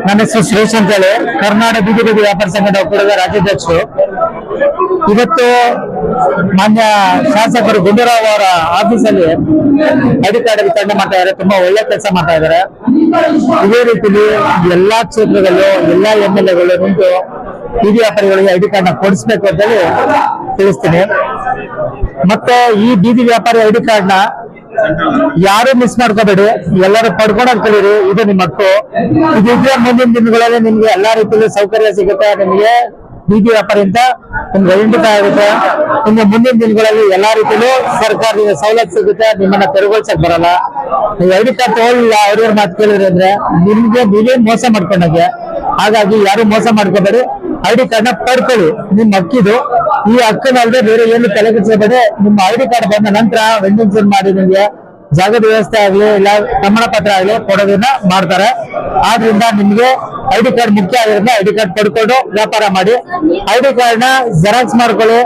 ನನ್ನ ಹೆಸರು ಸುರೇಶ್ ಅಂತ ಹೇಳಿ ಕರ್ನಾಟಕ ಬೀದಿ ಬದಿ ವ್ಯಾಪಾರ ಸಂಘದ ಒಕ್ಕೂಟದ ರಾಜ್ಯಾಧ್ಯಕ್ಷರು. ಇವತ್ತು ಮಾನ್ಯ ಶಾಸಕರು ಗುಂಡೂರಾವ್ ಅವರ ಆಫೀಸಲ್ಲಿ ಐಡಿ ಕಾರ್ಡ್ ವಿತರಣೆ ಮಾಡ್ತಾ ಇದ್ದಾರೆ. ತುಂಬಾ ಒಳ್ಳೆ ಕೆಲಸ ಮಾಡ್ತಾ ಇದ್ದಾರೆ. ಇದೇ ರೀತಿಲಿ ಎಲ್ಲಾ ಕ್ಷೇತ್ರದಲ್ಲೂ ಎಲ್ಲಾ MLAಗಳು ನಿಂತು ಬೀದಿ ವ್ಯಾಪಾರಿಗಳಿಗೆ ಐಡಿ ಕಾರ್ಡ್ ನ ಕೊಡಿಸ್ಬೇಕು ಅಂತ ಹೇಳಿ ತಿಳಿಸ್ತೀನಿ. ಮತ್ತೆ ಈ ಬೀದಿ ವ್ಯಾಪಾರಿ ಐಡಿ ಕಾರ್ಡ್ ನ ಯಾರು ಮಿಸ್ ಮಾಡ್ಕೋಬೇಡಿ, ಎಲ್ಲರೂ ಪಡ್ಕೊಳಕ್ ಕಲೀರಿ. ಇದು ನಿಮ್ಮ ಹಕ್ಕು. ಇದಿದ್ರೆ ಮುಂದಿನ ದಿನಗಳಲ್ಲಿ ನಿಮ್ಗೆ ಎಲ್ಲಾ ರೀತಿಯಲ್ಲಿ ಸೌಕರ್ಯ ಸಿಗುತ್ತೆ. ನಿಮ್ಗೆ ಬೀದಿ ವ್ಯಾಪಾರಿಂದ ನಿಮ್ಗೆ ಐಡೆಂಟಿಫೈ ಆಗುತ್ತೆ. ನಿಮ್ಗೆ ಮುಂದಿನ ದಿನಗಳಲ್ಲಿ ಎಲ್ಲಾ ರೀತಿಯಲ್ಲೂ ಸರ್ಕಾರದಿಂದ ಸವಲತ್ತು ಸಿಗುತ್ತೆ. ನಿಮ್ಮನ್ನ ತೆರವುಗೊಳಿಸಕ್ ಬರಲ್ಲ. ನೀವು ಐಡಿ ಕಾರ್ಡ್ ತಗೊಳ್ಳಿಲ್ಲ, ಅವ್ರವ್ರ ಮಾತು ಕೇಳಿದ್ರೆ ಅಂದ್ರೆ ನೀವೇ ಮೋಸ ಮಾಡ್ಕೊಂಡಾಗೆ. ಹಾಗಾಗಿ ಯಾರು ಮೋಸ ಮಾಡ್ಕೋಬೇಡಿ, ಐಡಿ ಕಾರ್ಡ್ ನ ಪಡ್ಕೊಳ್ಳಿ. ನಿಮ್ ಹಕ್ಕಿದು. ಈ ಹಕ್ಕನಲ್ಲದೆ ಬೇರೆ ಏನು ತಲೆಕೆಡಿಸಬೇಡಿ. ನಿಮ್ಮ ಐಡಿ ಕಾರ್ಡ್ ಬಂದ ನಂತರ ವೆಂಡಿಂಗ್ ಮಾಡಿ ನಿಮ್ಗೆ ಜಾಗದ ವ್ಯವಸ್ಥೆ ಆಗ್ಲಿ ಇಲ್ಲ ಪ್ರಮಾಣ ಪತ್ರ ಆಗ್ಲಿ ಕೊಡೋದನ್ನ ಮಾಡ್ತಾರೆ. ಆದ್ರಿಂದ ನಿಮ್ಗೆ ಐಡಿ ಕಾರ್ಡ್ ಮುಖ್ಯ ಆಗಿರೋದ್ರಿಂದ ಐಡಿ ಕಾರ್ಡ್ ಪಡ್ಕೊಂಡು ವ್ಯಾಪಾರ ಮಾಡಿ. ಐಡಿ ಕಾರ್ಡ್ ನ ಜೆರಾಕ್ಸ್ ಮಾಡ್ಕೊಳ್ಳಿ.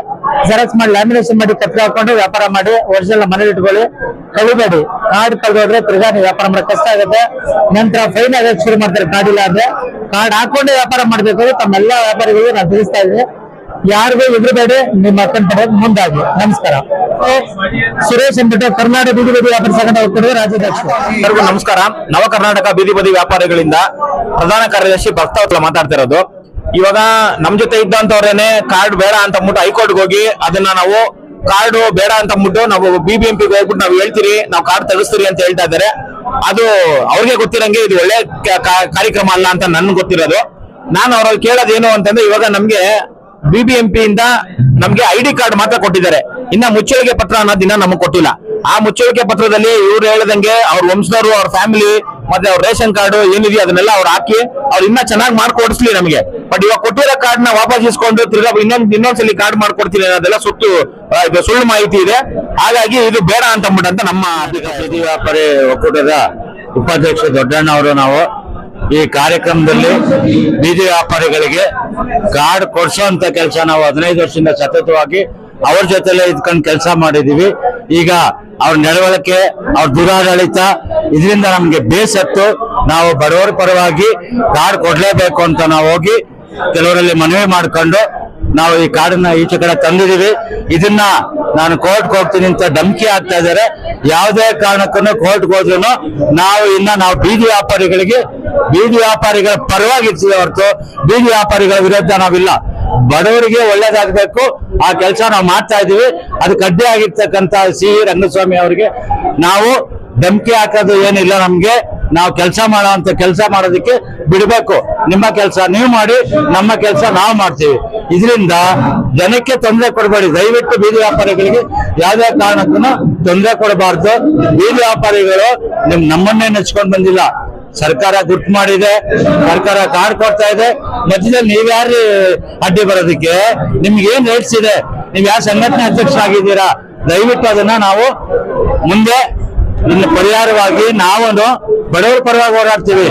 ಜೆರಾಕ್ಸ್ ಮಾಡಿ ಲ್ಯಾಮಿನೇಷನ್ ಮಾಡಿ ಪತ್ರ ಹಾಕೊಂಡು ವ್ಯಾಪಾರ ಮಾಡಿ. ಒರಿಜಿನಲ್ ಮನೇಲಿ ಇಟ್ಕೊಳ್ಳಿ, ಕಳಿಬೇಡಿ. ಕಾರ್ಡ್ ಕಳೆದೋದ್ರೆ ತಿರ್ಗಾ ನೀವು ವ್ಯಾಪಾರ ಮಾಡಕ್ ಕಷ್ಟ ಆಗುತ್ತೆ. ನಂತರ ಫೈನ್ ಆಗಕ್ಕೆ ಶುರು ಮಾಡ್ತಾರೆ ಕಾರ್ಡ್ ಇಲ್ಲ ಅಂದ್ರೆ. ಕಾರ್ಡ್ ಹಾಕೊಂಡೆ ವ್ಯಾಪಾರ ಮಾಡ್ಬೇಕು. ತಮ್ಮೆಲ್ಲಾ ವ್ಯಾಪಾರಿಗಳಿಗೆ ನಾನು ತಿಳಿಸ್ತಾ ಇದ್ದೀನಿ, ಯಾರಿಗೂ ಎದುರುಬೇಡಿ, ನಿಮ್ಮ ಅಕ್ಕನ ಪಡೆಯೋದು ಮುಂದಾಗಿ. ನಮಸ್ಕಾರ. ಸುರೇಶ್ ಅಂದ್ಬಿಟ್ಟು ಕರ್ನಾಟಕ ಬೀದಿ ಬದಿ ವ್ಯಾಪಾರ ಸಂಘದ ಒಕ್ಕೂಟದ ರಾಜ್ಯಾಧ್ಯಕ್ಷರು. ಎಲ್ಲರಿಗೂ ನಮಸ್ಕಾರ. ನವ ಕರ್ನಾಟಕ ಬೀದಿ ಬದಿ ವ್ಯಾಪಾರಿಗಳಿಂದ ಪ್ರಧಾನ ಕಾರ್ಯದರ್ಶಿ ಭಕ್ತಾವತ್ಲ ಮಾತಾಡ್ತಾ ಇರೋದು. ಇವಾಗ ನಮ್ ಜೊತೆ ಇದ್ದಂತವ್ರೇನೆ ಕಾರ್ಡ್ ಬೇಡ ಅಂತ ಅಂದ್ಬಿಟ್ಟು ಹೈಕೋರ್ಟ್ಗೆ ಹೋಗಿ ಅದನ್ನ ನಾವು ಕಾರ್ಡ್ ಬೇಡ ಅಂತ ಅಂದ್ಬಿಟ್ಟು ನಾವು BBMP ಹೋಗ್ಬಿಟ್ಟು ನಾವು ಹೇಳ್ತೀರಿ, ನಾವು ಕಾರ್ಡ್ ತೆಗಿಸ್ತೀರಿ ಅಂತ ಹೇಳ್ತಾ ಇದ್ದಾರೆ. ಅದು ಅವ್ರಿಗೆ ಗೊತ್ತಿರಂಗೆ ಇದು ಒಳ್ಳೆ ಕಾರ್ಯಕ್ರಮ ಅಲ್ಲ ಅಂತ ನನ್ಗೆ ಗೊತ್ತಿರೋದು. ನಾನು ಅವ್ರಲ್ಲಿ ಕೇಳೋದೇನು ಅಂತಂದ್ರೆ, ಇವಾಗ ನಮ್ಗೆ BBMP ಇಂದ ನಮ್ಗೆ ಐಡಿ ಕಾರ್ಡ್ ಮಾತ್ರ ಕೊಟ್ಟಿದ್ದಾರೆ. ಇನ್ನ ಮುಚ್ಚಳಿಕೆ ಪತ್ರ ಅನ್ನೋದಿನ ನಮಗ್ ಕೊಟ್ಟಿಲ್ಲ. ಆ ಮುಚ್ಚಳಿಕೆ ಪತ್ರದಲ್ಲಿ ಇವ್ರು ಹೇಳ್ದಂಗೆ ಅವ್ರ ವಂಶದವರು, ಅವ್ರ ಫ್ಯಾಮಿಲಿ ಮತ್ತೆ ಅವ್ರ ರೇಷನ್ ಕಾರ್ಡ್ ಏನಿದೆಯೋ ಅದನ್ನೆಲ್ಲ ಅವ್ರು ಹಾಕಿ ಅವ್ರು ಇನ್ನ ಚೆನ್ನಾಗಿ ಮಾಡ್ಕೊಡಿಸ್ಲಿ ನಮಗೆ. ಬಟ್ ಇವಾಗ ಕೊಟ್ಟಿರೋ ಕಾರ್ಡ್ ನ ವಾಪಸ್ ಇಸ್ಕೊಂಡು ತಿರ್ಗಾ ಇನ್ನೊಂದ್ಸಲಿ ಕಾರ್ಡ್ ಮಾಡ್ಕೊಡ್ತೀನಿ ಅನ್ನೋದೆಲ್ಲ ಸುಳ್ಳು ಮಾಹಿತಿ ಇದೆ. ಹಾಗಾಗಿ ಇದು ಬೇಡ ಅಂತ ಅಂದ್ಬಿಟ್ಟಂತ ನಮ್ಮ ಬೀದಿ ವ್ಯಾಪಾರಿ ಒಕ್ಕೂಟದ ಉಪಾಧ್ಯಕ್ಷ ದೊಡ್ಡಣ್ಣ ಅವರು ನಾವು ಈ ಕಾರ್ಯಕ್ರಮದಲ್ಲಿ ಬೀದಿ ವ್ಯಾಪಾರಿಗಳಿಗೆ ಕಾರ್ಡ್ ಕೊಡ್ಸೋಂತ ಕೆಲಸ ನಾವು 15 ವರ್ಷದಿಂದ ಸತತವಾಗಿ ಅವ್ರ ಜೊತೆಲೆ ಇದ್ಕೊಂಡು ಕೆಲಸ ಮಾಡಿದೀವಿ. ಈಗ ಅವ್ರ ನಡವಳಿಕೆ, ಅವ್ರ ದುರಾಡಳಿತ ಇದರಿಂದ ನಮ್ಗೆ ಬೇಸತ್ತು ನಾವು ಬಡವರ ಪರವಾಗಿ ಕಾರ್ಡ್ ಕೊಡ್ಲೇಬೇಕು ಅಂತ ನಾವು ಹೋಗಿ ಕೆಲವರಲ್ಲಿ ಮನವಿ ಮಾಡ್ಕೊಂಡು ನಾವು ಈ ಕಾರ್ಡನ್ನ ಈಚೆ ಕಡೆ ತಂದಿದೀವಿ. ಇದನ್ನ ನಾನು ಕೋರ್ಟ್ಗೆ ಹೋಗ್ತೀನಿ ಅಂತ ಧಮಕಿ ಆಗ್ತಾ ಇದ್ದಾರೆ. ಯಾವುದೇ ಕಾರಣಕ್ಕೂ ಕೋರ್ಟ್ಗೆ ಹೋದ್ರು ನಾವು ಬೀದಿ ವ್ಯಾಪಾರಿಗಳ ಪರವಾಗಿರ್ತೀವಿ ಹೊರತು ಬೀದಿ ವ್ಯಾಪಾರಿಗಳ ವಿರುದ್ಧ ನಾವಿಲ್ಲ. ಬಡವರಿಗೆ ಒಳ್ಳೇದಾಗಬೇಕು, ಆ ಕೆಲಸ ನಾವು ಮಾಡ್ತಾ ಇದೀವಿ. ಅದಕ್ಕೆ ಅಡ್ಡಿ ಆಗಿರ್ತಕ್ಕಂತ ಸಿ ರಂಗಸ್ವಾಮಿ ಅವರಿಗೆ ನಾವು ಧಮಕಿ ಹಾಕೋದು ಏನಿಲ್ಲ. ನಮ್ಗೆ ನಾವು ಕೆಲಸ ಮಾಡೋದಕ್ಕೆ ಬಿಡ್ಬೇಕು. ನಿಮ್ಮ ಕೆಲಸ ನೀವು ಮಾಡಿ, ನಮ್ಮ ಕೆಲಸ ನಾವು ಮಾಡ್ತೀವಿ. ಇದರಿಂದ ಜನಕ್ಕೆ ತೊಂದರೆ ಕೊಡಬೇಡಿ. ದಯವಿಟ್ಟು ಬೀದಿ ವ್ಯಾಪಾರಿಗಳಿಗೆ ಯಾವುದೇ ಕಾರಣಕ್ಕೂ ತೊಂದರೆ ಕೊಡಬಾರ್ದು. ಬೀದಿ ವ್ಯಾಪಾರಿಗಳು ನಮ್ಮನ್ನೇ ನೆಚ್ಕೊಂಡು ಬಂದಿಲ್ಲ. ಸರ್ಕಾರ ಗುರ್ತು ಮಾಡಿದೆ, ಸರ್ಕಾರ ಕಾರ್ಡ್ ಕೊಡ್ತಾ ಇದೆ. ಮಧ್ಯದಲ್ಲಿ ನೀವ್ಯಾರು ಅಡ್ಡಿ ಬರೋದಕ್ಕೆ? ನಿಮ್ಗೆ ಏನ್ ರೇಟ್ಸ್ ಇದೆ? ನೀವ್ ಯಾವ ಸಂಘಟನೆ ಅಧ್ಯಕ್ಷರಾಗಿದ್ದೀರಾ? ದಯವಿಟ್ಟು ಅದನ್ನ ನಾವು ಮುಂದೆ ಇನ್ನು ಪರಿಹಾರವಾಗಿ ನಾವು ಬಡವರ ಪರವಾಗಿ ಹೋರಾಡ್ತೀವಿ.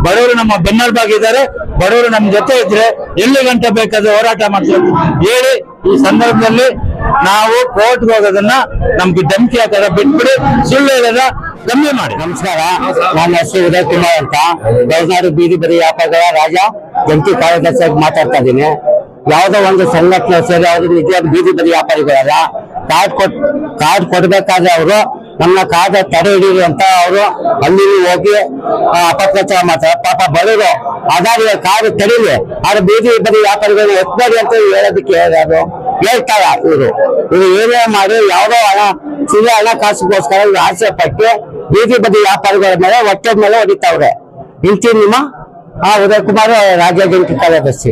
ಬಡವರು ನಮ್ಮ ಬೆನ್ನೆಲುಬಾಗಿದ್ದಾರೆ. ಬಡವರು ನಮ್ಮ ಜೊತೆ ಇದ್ರೆ ಎಲ್ಲಿ ಗಂಟೆ ಬೇಕಾದ್ರೆ ಹೋರಾಟ ಮಾಡ್ತೀವಿ ಹೇಳಿ. ಈ ಸಂದರ್ಭದಲ್ಲಿ ನಾವು ಕೋರ್ಟ್ಗೆ ಹೋಗೋದನ್ನ ನಮ್ಗೆ ಧಮಕಿ ಹಾಕೋದ ಬಿಟ್ಬಿಡಿ, ಸುಳ್ಳು ಹೇಳೋದ ಕಮ್ಮಿ ಮಾಡಿ. ನಮಸ್ಕಾರ. ನನ್ನ ಹೆಸರು ಉದಯ್ ಕುಮಾರ್ ಅಂತ, ಕರ್ನಾಟಕ ಬೀದಿ ಬದಿ ವ್ಯಾಪಾರಿಗಳ ರಾಜ್ಯ ಜಂಟಿ ಕಾರ್ಯದರ್ಶಿಯಾಗಿ ಮಾತಾಡ್ತಾ ಇದ್ದೀನಿ. ಯಾವುದೋ ಒಂದು ಸಂಘಟನೆ ಸೇರಿ ಅವ್ರಿಗೆ ನಿಜವಾದ ಬೀದಿ ಬದಿ ವ್ಯಾಪಾರಿಗಳಲ್ಲ. ಕಾರ್ಡ್ ಕೊಡ್ಬೇಕಾದ್ರೆ ಅವರು ನಮ್ಮ ಕಾರ್ಡ್ ತಡೆ ಹಿಡೀರಿ ಅಂತ ಅವರು ಅಲ್ಲಿ ಹೋಗಿ ಅಪಪ್ರಚಾರ ಮಾಡ್ತಾರೆ. ಪಾಪ ಬಡವರು ಅದಾದ ಕಾರ್ಡ್ ತಡೀಲಿ, ಆದ್ರೆ ಬೀದಿ ಬದಿ ವ್ಯಾಪಾರಿಗಳು ಎತ್ತಬೇಡಿ ಅಂತ ಹೇಳೋದಕ್ಕೆ ಯಾರು ಹೇಳ್ತಾರ? ಇವರು ಏನೇ ಮಾಡಿ ಯಾವುದೋ ಹಣಕಾಸಿಗೋಸ್ಕರ ಆಸೆ ಪಟ್ಟು ಬೀದಿ ಬದಿ ವ್ಯಾಪಾರಿಗಳ ಮೇಲೆ ಹೊಟ್ಟೆ ಮೇಲೆ ಹೊಡಿತಾವ್ರೆ. ಇಂತಿ ನಿಮ್ಮ ಉದಯ್ ಕುಮಾರ್ ರಾಜ್ಯ ಜಂಟಿ ಕಾರ್ಯದರ್ಶಿ.